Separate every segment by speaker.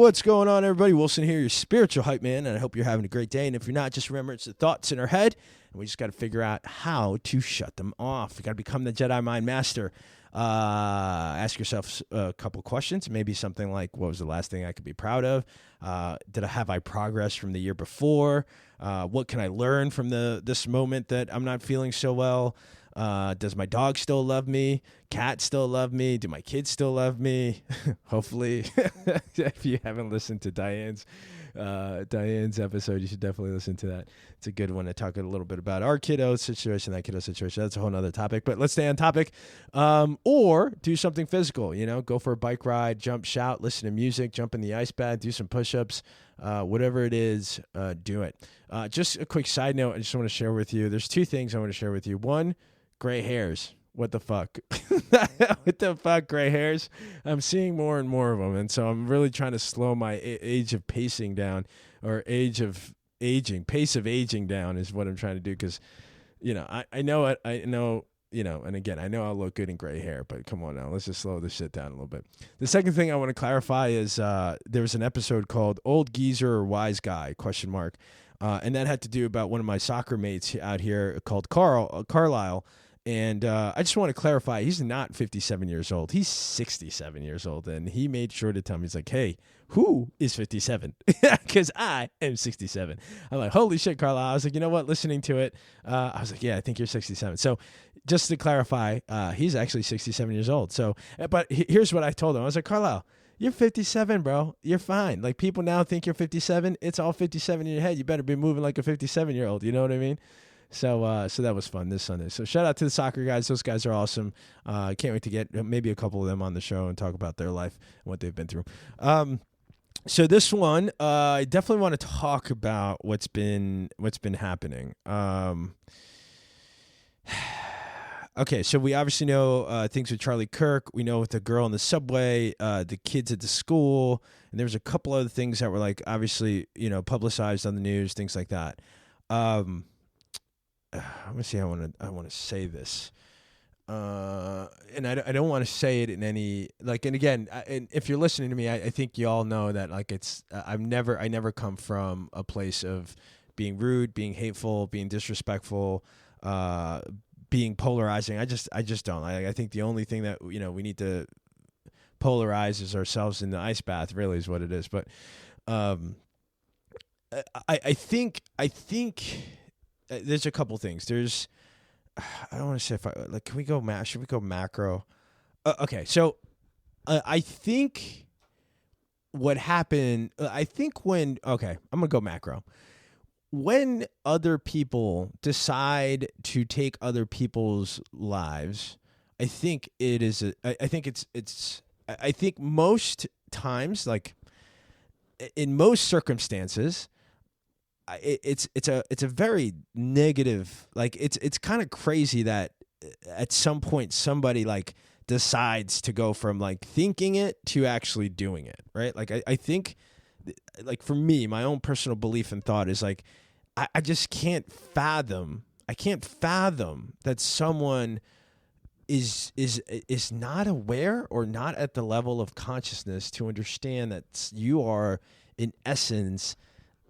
Speaker 1: What's going on, everybody? Wilson here, your spiritual hype man, and I hope you're having a great day. And if you're not, just remember it's the thoughts in our head, and we just got to figure out how to shut them off. You got to become the Jedi Mind Master. Ask yourself a couple questions, maybe something like, what was the last thing I could be proud of? Have I progressed from the year before? What can I learn from this moment that I'm not feeling so well? Does my dog still love me? Cat still love me? Do my kids still love me? Hopefully. If you haven't listened to Diane's episode, you should definitely listen to that. It's a good one to talk a little bit about our kiddo situation, that kiddo situation. That's a whole nother topic, but let's stay on topic. Or do something physical, go for a bike ride, jump, shout, listen to music, jump in the ice bath, do some push-ups, whatever it is, do it. Just a quick side note I just want to share with you. There's two things I want to share with you. One, gray hairs. What the fuck? What the fuck, gray hairs? I'm seeing more and more of them, and so I'm really trying to slow my age of pacing down, or pace of aging down is what I'm trying to do, because, I know it, and again, I know I'll look good in gray hair, but come on now, let's just slow this shit down a little bit. The second thing I want to clarify is there was an episode called Old Geezer or Wise Guy, ? And that had to do about one of my soccer mates out here called Carlisle. And I just want to clarify, he's not 57 years old. He's 67 years old. And he made sure to tell me, he's like, hey, who is 57? Because I am 67. I'm like, holy shit, Carlisle. I was like, you know what? Listening to it, I was like, yeah, I think you're 67. So just to clarify, he's actually 67 years old. So, but here's what I told him. I was like, Carlisle, you're 57, bro. You're fine. Like, people now think you're 57. It's all 57 in your head. You better be moving like a 57-year-old. You know what I mean? So that was fun this Sunday. So shout out to the soccer guys. Those guys are awesome. I can't wait to get maybe a couple of them on the show and talk about their life and what they've been through. So this one, I definitely want to talk about what's been happening. Okay, so we obviously know things with Charlie Kirk. We know with the girl in the subway, the kids at the school, and there was a couple other things that were like obviously publicized on the news, things like that. Let me see. I want to say this, and I don't want to say it in any like. And again, and if you're listening to me, I think you all know that like it's. I never come from a place of being rude, being hateful, being disrespectful, being polarizing. I just don't. I think the only thing that we need to polarize is ourselves in the ice bath. Really, is what it is. But I think. There's a couple things. There's, I don't want to say can we go should we go macro? Okay, so I think what happened. I'm gonna go macro. When other people decide to take other people's lives, I think it is. I think most times, like in most circumstances, it's a very negative, like it's kind of crazy that at some point somebody like decides to go from like thinking it to actually doing it, right? Like I think like for me, my own personal belief and thought is like I just can't fathom that someone is not aware or not at the level of consciousness to understand that you are in essence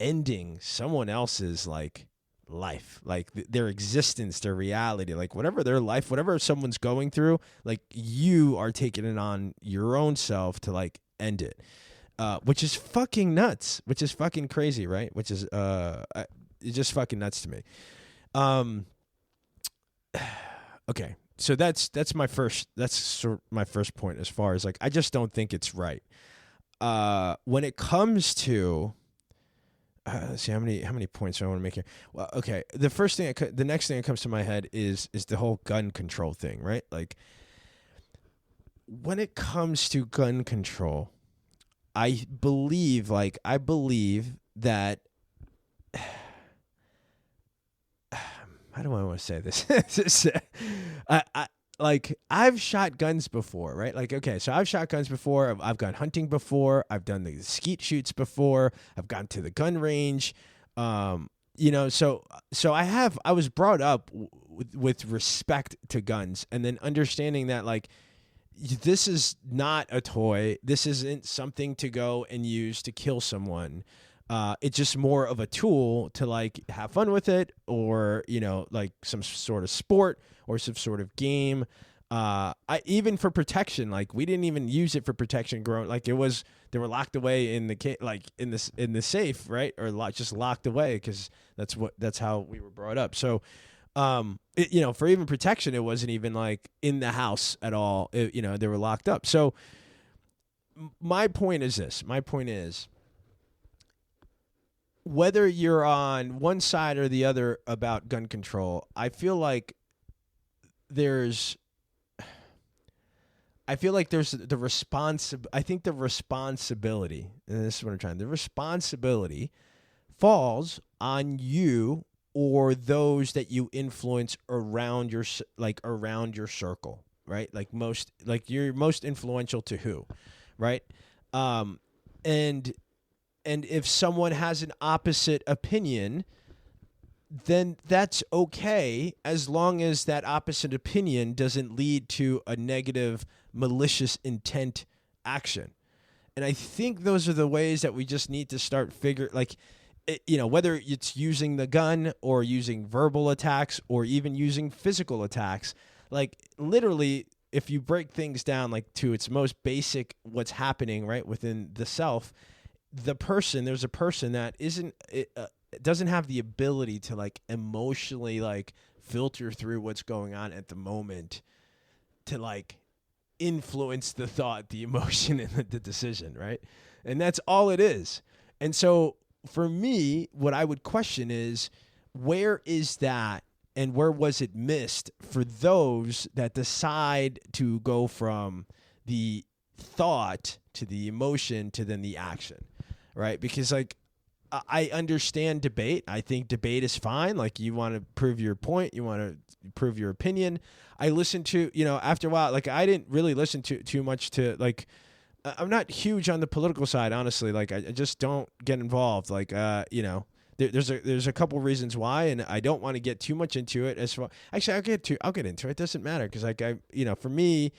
Speaker 1: ending someone else's like life, like their existence, their reality, like whatever their life, whatever someone's going through, like you are taking it on your own self to like end it, which is fucking nuts, which is fucking crazy, right? Which is it's just fucking nuts to me. Okay, so that's my first point as far as like I just don't think it's right. When it comes to let's see how many points do I want to make here. Well, okay. The next thing that comes to my head is the whole gun control thing, right? Like when it comes to gun control, I believe that. How do I want to say this? I've shot guns before, right? Like, okay, so I've shot guns before. I've gone hunting before. I've done the skeet shoots before. I've gone to the gun range. So I was brought up with respect to guns, and then understanding that like this is not a toy. This isn't something to go and use to kill someone. It's just more of a tool to like have fun with it, or like some sort of sport or some sort of game. Even for protection, like we didn't even use it for protection. Growing, like they were locked away in the like in the safe, right, or just locked away because that's how we were brought up. So, for even protection, it wasn't even like in the house at all. They were locked up. So, my point is this. My point is, whether you're on one side or the other about gun control, I feel like there's the responsibility, and this is what I'm trying. The responsibility falls on you or those that you influence around your circle, right? Like you're most influential to who, right? And if someone has an opposite opinion, then that's okay, as long as that opposite opinion doesn't lead to a negative, malicious intent action. And I think those are the ways that we just need to start whether it's using the gun or using verbal attacks or even using physical attacks, like literally, if you break things down like to its most basic, what's happening right within the self, there's a person that doesn't have the ability to like emotionally like filter through what's going on at the moment to like influence the thought, the emotion, and the decision, right? And that's all it is. And so for me, what I would question is, where is that and where was it missed for those that decide to go from the thought to the emotion to then the action, right? Because like, I understand debate. I think debate is fine. Like, you want to prove your point, you want to prove your opinion. I listen to, after a while, like I didn't really listen to too much to like, I'm not huge on the political side, honestly. Like I just don't get involved. Like, there's a couple reasons why, and I don't want to get too much into it. Actually, I'll get into it. It doesn't matter. Cause like for me,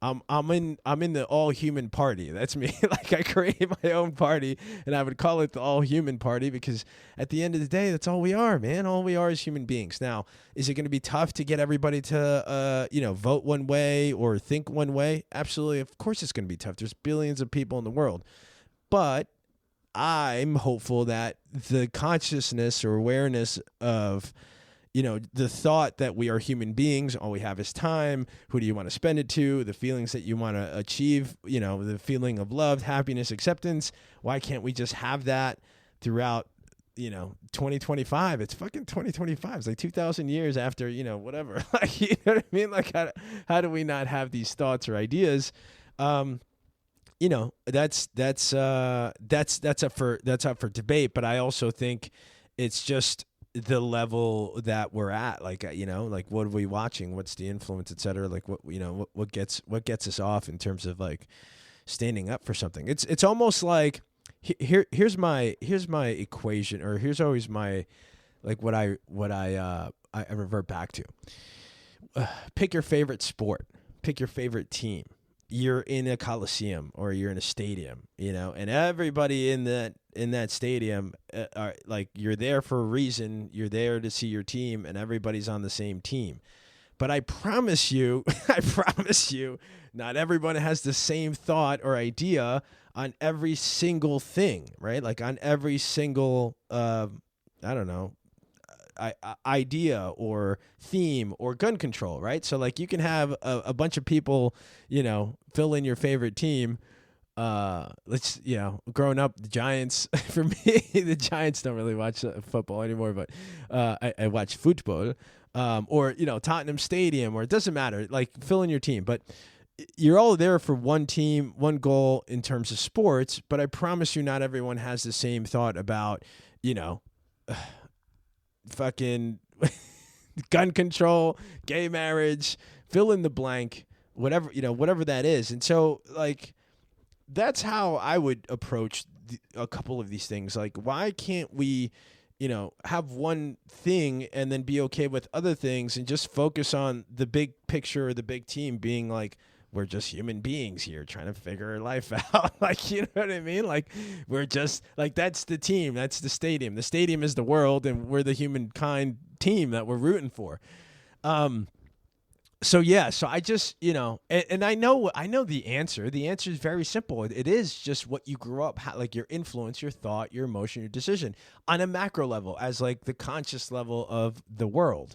Speaker 1: I'm in the all human party. That's me. Like I created my own party, and I would call it the all human party because at the end of the day, that's all we are, man. All we are is human beings. Now, is it going to be tough to get everybody to vote one way or think one way? Absolutely. Of course it's going to be tough. There's billions of people in the world. But I'm hopeful that the consciousness or awareness of the thought that we are human beings, all we have is time. Who do you want to spend it to? The feelings that you want to achieve, the feeling of love, happiness, acceptance. Why can't we just have that throughout, 2025? It's fucking 2025. It's like 2,000 years after, whatever. Like, you know what I mean? Like, how do we not have these thoughts or ideas? That's up for debate. But I also think it's just the level that we're at, like like what are we watching, what's the influence, etc. Like what gets us off in terms of like standing up for something. It's almost like here's my equation, or here's always my like what I revert back to. Pick your favorite sport, pick your favorite team. You're in a coliseum or you're in a stadium, and everybody in that stadium are like, you're there for a reason. You're there to see your team, and everybody's on the same team. But I promise you, not everyone has the same thought or idea on every single thing, right? Like on every single, idea or theme or gun control, right? So like you can have a bunch of people, fill in your favorite team. Growing up, the Giants, for me, the Giants don't really watch football anymore, but I watch football, or Tottenham Stadium, or it doesn't matter, like fill in your team. But you're all there for one team, one goal in terms of sports. But I promise you, not everyone has the same thought about fucking gun control, gay marriage, fill in the blank, whatever that is. And so like, that's how I would approach a couple of these things. Like, why can't we, have one thing and then be okay with other things and just focus on the big picture or the big team being like we're just human beings here trying to figure our life out. Like, you know what I mean? Like, we're just like, that's the team. That's the stadium. The stadium is the world, and we're the humankind team that we're rooting for. So yeah, so I just, and I know the answer. The answer is very simple. It is just what you grew up, like your influence, your thought, your emotion, your decision on a macro level, as like the conscious level of the world.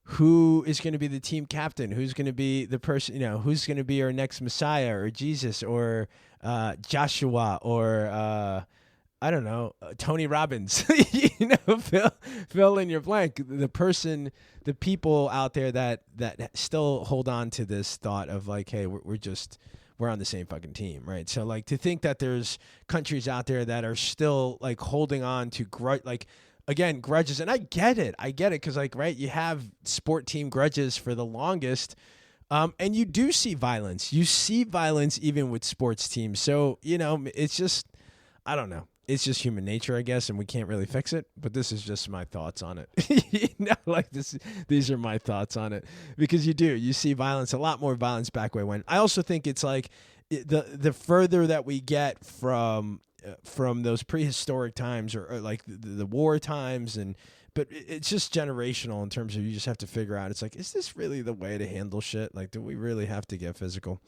Speaker 1: Who is going to be the team captain? Who's going to be the person, who's going to be our next Messiah or Jesus or Joshua or I don't know, Tony Robbins, fill in your blank. The person, the people out there that still hold on to this thought of like, hey, we're on the same fucking team, right? So like to think that there's countries out there that are still like holding on to grudges, and I get it because like, right, you have sport team grudges for the longest. And you do see violence. You see violence even with sports teams. So, it's just, I don't know. It's just human nature, I guess, and we can't really fix it. But this is just my thoughts on it. These are my thoughts on it, because you see violence, a lot more violence back way when. I also think it's like the further that we get from those prehistoric times or like the war times, but it's just generational in terms of you just have to figure out. It's like, is this really the way to handle shit? Like, do we really have to get physical?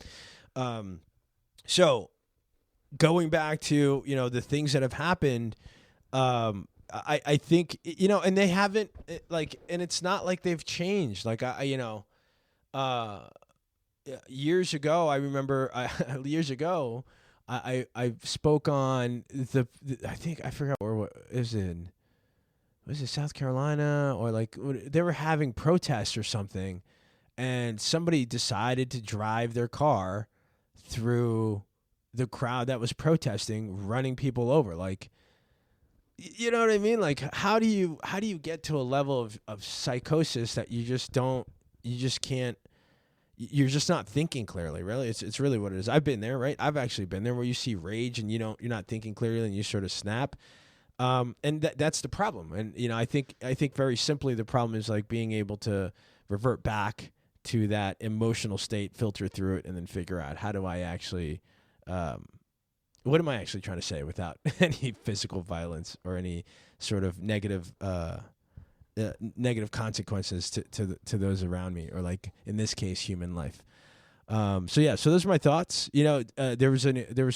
Speaker 1: So. Going back to, the things that have happened, I think, and they haven't, like, and it's not like they've changed. Like, years ago, I remember, I spoke on I think, I forgot where, was it South Carolina, or like, they were having protests or something, and somebody decided to drive their car through the crowd that was protesting, running people over. Like, you know what I mean? Like, how do you get to a level of psychosis that you're just not thinking clearly, really? It's really what it is. I've been there, right? I've actually been there, where you see rage and you're not thinking clearly and you sort of snap. And that's the problem. And, I think very simply the problem is like being able to revert back to that emotional state, filter through it, and then figure out, how do I actually, what am I actually trying to say without any physical violence or any sort of negative consequences to those around me, or like in this case, human life. So those are my thoughts. There was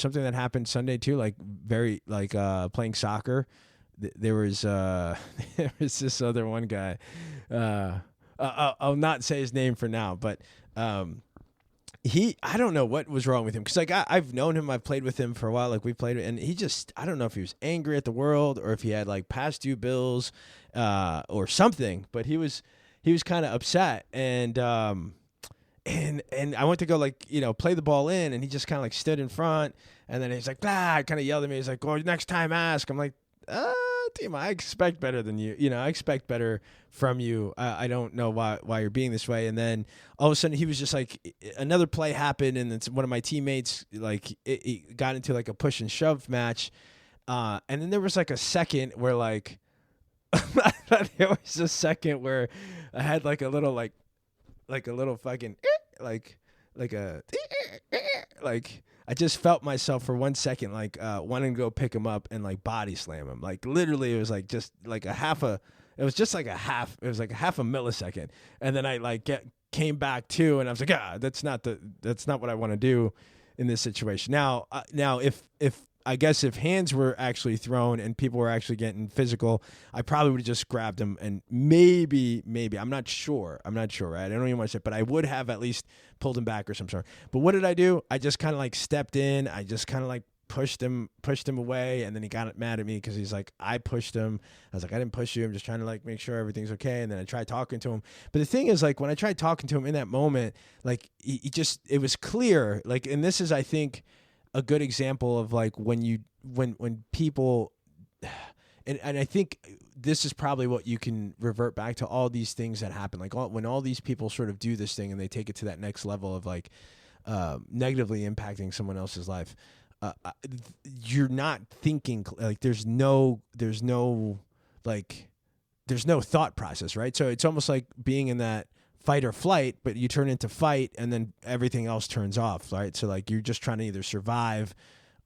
Speaker 1: something that happened Sunday too, like very like playing soccer. There was this other one guy. I'll not say his name for now, but I don't know what was wrong with him, because like I've known him, I've played with him for a while, like we played, and he just, I don't know if he was angry at the world or if he had like past due bills or something, but he was kind of upset, and I went to go like play the ball in, and he just kind of like stood in front, and then he's like, kind of yelled at me. He's like, "Well, next time ask." I'm like, team, I expect better than you. I expect better from you. I don't know why you're being this way. And then all of a sudden he was just like, another play happened, and it's one of my teammates, like it got into like a push and shove match. And then there was like a second where like, there was a second where I had like a little fucking like I just felt myself for 1 second, like wanting to go pick him up and like body slam him. Like literally, it was like just like a half a millisecond, and then I like came back to, and I was like, that's not what I want to do in this situation. Now if I guess if hands were actually thrown and people were actually getting physical, I probably would have just grabbed him and maybe, I'm not sure, right? I don't even want to say, but I would have at least pulled him back or some sort. But what did I do? I just kind of like stepped in. I just kind of like pushed him away, and then he got mad at me because he's like, I pushed him. I was like, I didn't push you. I'm just trying to like make sure everything's okay. And then I tried talking to him. But the thing is, like, when I tried talking to him in that moment, like it was clear. Like, and this is, I think, a good example of like when people, and I think this is probably what you can revert back to, all these things that happen, like when all these people sort of do this thing and they take it to that next level of like negatively impacting someone else's life. You're not thinking, like there's no thought process, right? So it's almost like being in that fight or flight, but you turn into fight and then everything else turns off, right? So like you're just trying to either survive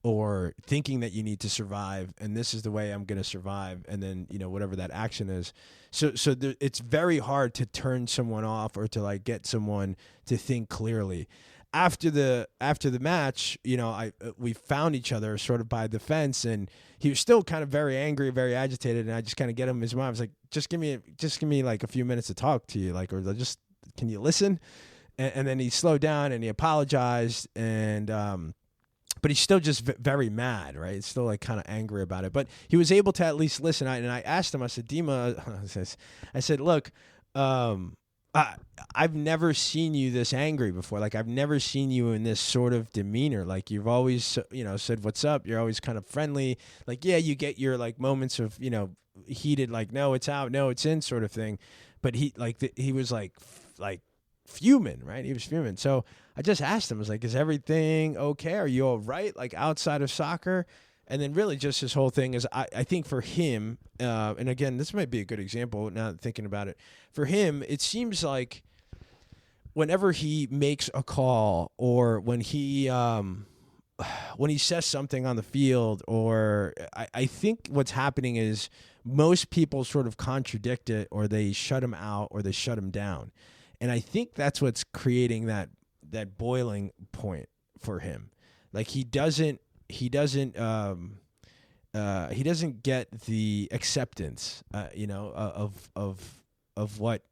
Speaker 1: or thinking that you need to survive, and this is the way I'm going to survive, and then, you know, whatever that action is. So it's very hard to turn someone off or to like get someone to think clearly. After the match, you know, we found each other sort of by the fence, and he was still kind of very angry, very agitated, and I just kind of get him his mind. I was like, just give me like a few minutes to talk to you, like, or just, can you listen? And then he slowed down and he apologized, and but he's still just very mad, right? He's still like kind of angry about it. But he was able to at least listen. And I asked him, I said, Dima, I said, look, I've never seen you this angry before. Like, I've never seen you in this sort of demeanor. Like, you've always, you know, said, what's up? You're always kind of friendly. Like, yeah, you get your like moments of, you know, heated, like, no, it's out, no, it's in sort of thing. But he was like fuming, right? He was fuming. So I just asked him, I was like, is everything okay? Are you all right? Like, outside of soccer? And then really just his whole thing is, I think for him, and again, this might be a good example now thinking about it. For him, it seems like whenever he makes a call, or when he says something on the field, or I think what's happening is most people sort of contradict it, or they shut him out, or they shut him down. And I think that's what's creating that boiling point for him. Like, he doesn't get the acceptance, you know, of what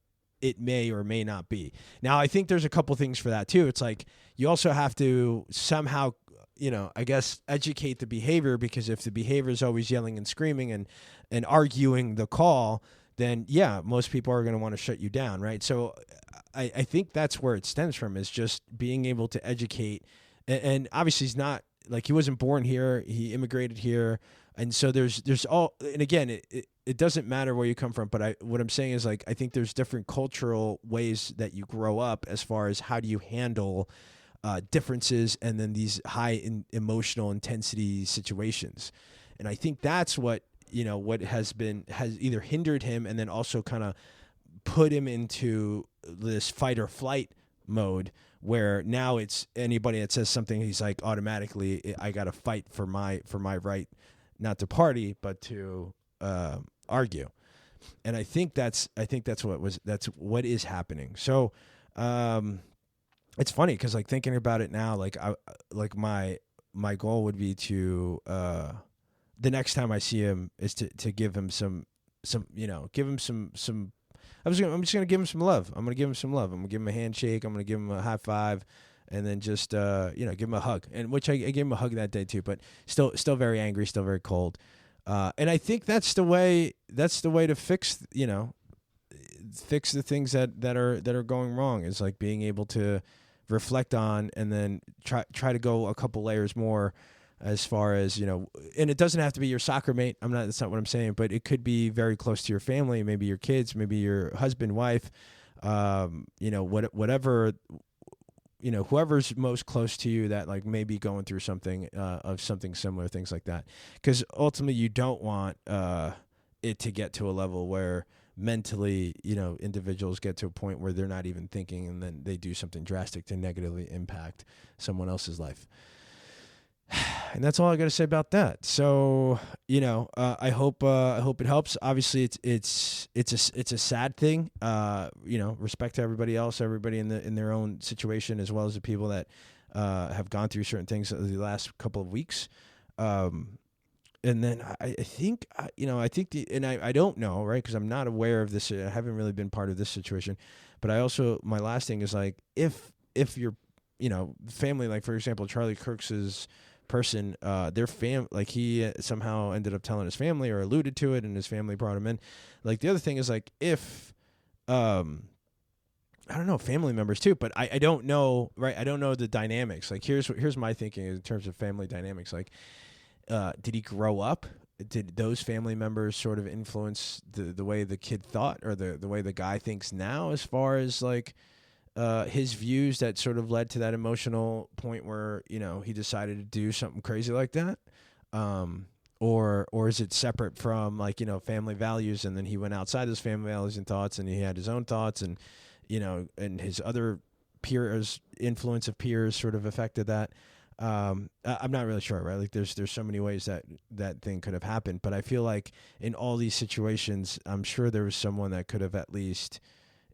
Speaker 1: it may or may not be. Now, I think there's a couple things for that too. It's like, you also have to somehow, you know, I guess, educate the behavior, because if the behavior is always yelling and screaming and arguing the call, then yeah, most people are going to want to shut you down, right? So I think that's where it stems from, is just being able to educate. And obviously he's not, like, he wasn't born here, he immigrated here. And so there's all, and again, it doesn't matter where you come from, but what I'm saying is, like, I think there's different cultural ways that you grow up as far as how do you handle differences and then these high emotional intensity situations. And I think that's what, you know, what has either hindered him and then also kind of put him into this fight or flight mode, where now it's anybody that says something, he's like, automatically, I got to fight for my right, not to party, but to argue. And I think that's what is happening. So it's funny, because like thinking about it now, like my goal would be to the next time I see him is to give him some, you know, give him some. I'm just gonna give him some love. I'm gonna give him some love. I'm gonna give him a handshake. I'm gonna give him a high five, and then just you know, give him a hug. And which I gave him a hug that day too, but still very angry, still very cold. And I think that's the way to fix, you know, fix the things that are going wrong, is like being able to reflect on and then try to go a couple layers more, as far as, you know, and it doesn't have to be your soccer mate. That's not what I'm saying, but it could be very close to your family, maybe your kids, maybe your husband, wife, you know, whatever, you know, whoever's most close to you that like may be going through something of something similar, things like that. Because ultimately you don't want it to get to a level where mentally, you know, individuals get to a point where they're not even thinking, and then they do something drastic to negatively impact someone else's life. And that's all I got to say about that. So, you know, I hope it helps. Obviously, it's a sad thing. You know, respect to everybody else, everybody in their own situation, as well as the people that have gone through certain things the last couple of weeks. And then I think, you know, I don't know, right? Because I'm not aware of this. I haven't really been part of this situation. But my last thing is like, if you're, you know, family, like for example, Charlie Kirk's person, their like he somehow ended up telling his family or alluded to it, and his family brought him in. Like the other thing is like, if I don't know, family members too, but I don't know, right? I don't know the dynamics. Like here's my thinking in terms of family dynamics. Like, did he grow up? Did those family members sort of influence the way the kid thought, or the way the guy thinks now, as far as like his views that sort of led to that emotional point where, you know, he decided to do something crazy like that? Or is it separate from, like, you know, family values, and then he went outside those family values and thoughts, and he had his own thoughts, and and his other peers, influence of peers sort of affected that. I'm not really sure, right? Like there's so many ways that thing could have happened, but I feel like in all these situations, I'm sure there was someone that could have at least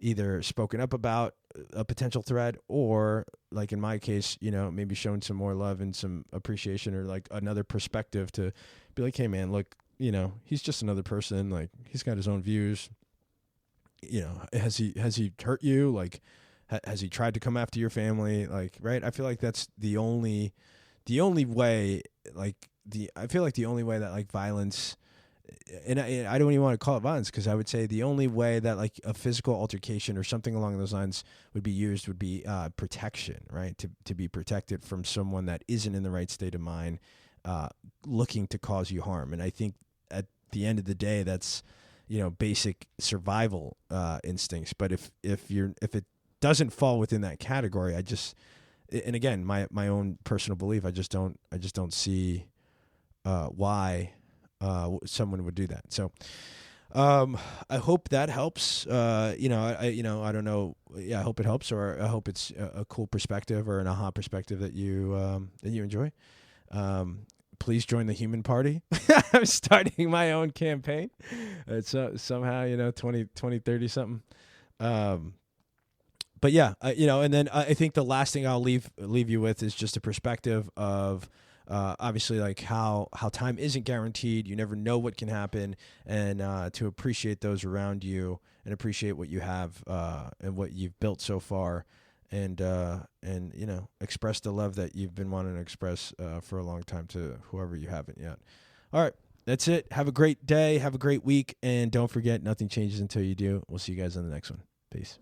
Speaker 1: either spoken up about a potential threat, or like in my case, maybe shown some more love and some appreciation, or like another perspective to be like, hey man, look, he's just another person. Like he's got his own views. Has he hurt you? Like, has he tried to come after your family? Like, right? I feel like that's the only way, I feel like the only way that like violence, and I don't even want to call it violence, because I would say the only way that like a physical altercation or something along those lines would be used would be protection, right? To be protected from someone that isn't in the right state of mind, looking to cause you harm. And I think at the end of the day, that's, basic survival instincts. But if it doesn't fall within that category, and again, my own personal belief, I just don't see why someone would do that. So I hope that helps. I don't know. Yeah, I hope it helps, or I hope it's a cool perspective or an aha perspective that you enjoy. Please join the human party. I'm starting my own campaign. It's somehow 20, 30 something. But yeah, and then I think the last thing I'll leave you with is just a perspective of obviously like how time isn't guaranteed. You never know what can happen, and to appreciate those around you and appreciate what you have and what you've built so far, and express the love that you've been wanting to express for a long time to whoever you haven't yet. All right. That's it. Have a great day. Have a great week. And don't forget, nothing changes until you do. We'll see you guys on the next one. Peace.